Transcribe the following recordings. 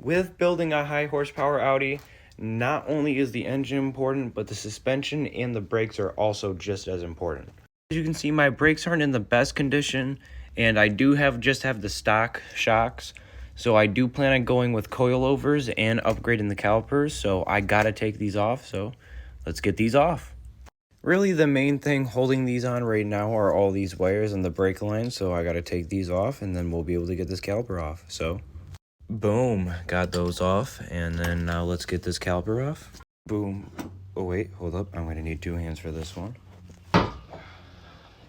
With building a high horsepower Audi, not only is the engine important, but the suspension and the brakes are also just as important. As you can see, my brakes aren't in the best condition, and I do just have the stock shocks. So I do plan on going with coilovers and upgrading the calipers, so I gotta take these off, so let's get these off. Really, the main thing holding these on right now are all these wires and the brake lines, so I gotta take these off, and then we'll be able to get this caliper off, so... Boom, got those off, and then now let's get this caliper off. Boom. Oh wait, hold up, I'm gonna need two hands for this one.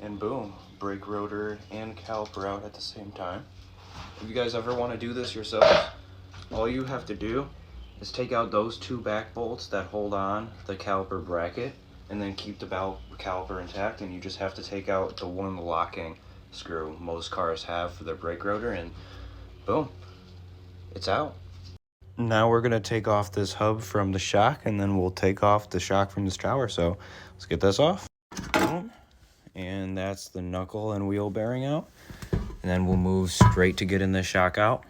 And boom, brake rotor and caliper out at the same time. If you guys ever want to do this yourselves, all you have to do is take out those two back bolts that hold on the caliper bracket, and then keep the caliper intact, and you just have to take out the one locking screw most cars have for their brake rotor, and boom, it's out. Now we're gonna take off this hub from the shock, and then we'll take off the shock from this tower. So let's get this off. Boom. And that's the knuckle and wheel bearing out. And then we'll move straight to getting the shock out.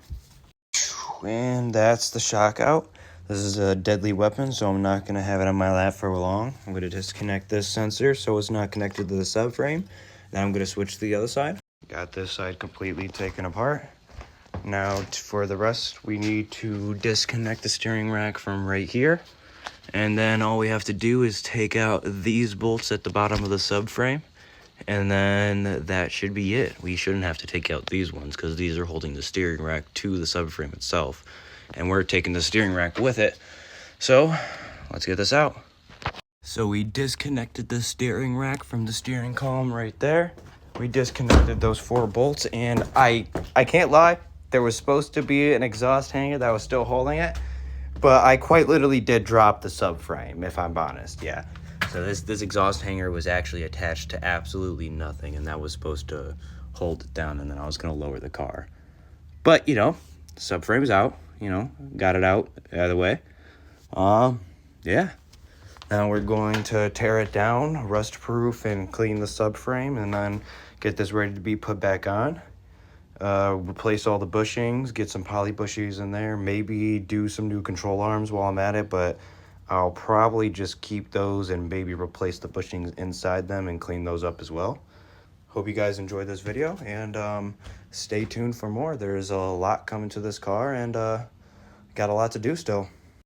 And that's the shock out. This is a deadly weapon, so I'm not gonna have it on my lap for long. I'm gonna disconnect this sensor so it's not connected to the subframe. Then I'm gonna switch to the other side. Got this side completely taken apart. Now for the rest, we need to disconnect the steering rack from right here. And then all we have to do is take out these bolts at the bottom of the subframe. And then that should be it. We shouldn't have to take out these ones because these are holding the steering rack to the subframe itself. And we're taking the steering rack with it. So let's get this out. So we disconnected the steering rack from the steering column right there. We disconnected those 4 bolts, and I can't lie. There was supposed to be an exhaust hanger that was still holding it, but I quite literally did drop the subframe, if I'm honest, yeah. So this exhaust hanger was actually attached to absolutely nothing, and that was supposed to hold it down, and then I was going to lower the car. But, you know, the subframe's out, you know, got it out of the way. Yeah. Now we're going to tear it down, rust-proof, and clean the subframe, and then get this ready to be put back on. Replace all the bushings, get some poly bushies in there, maybe do some new control arms while I'm at it, but I'll probably just keep those and maybe replace the bushings inside them and clean those up as well. Hope you guys enjoyed this video, and stay tuned for more. There's a lot coming to this car, and got a lot to do still.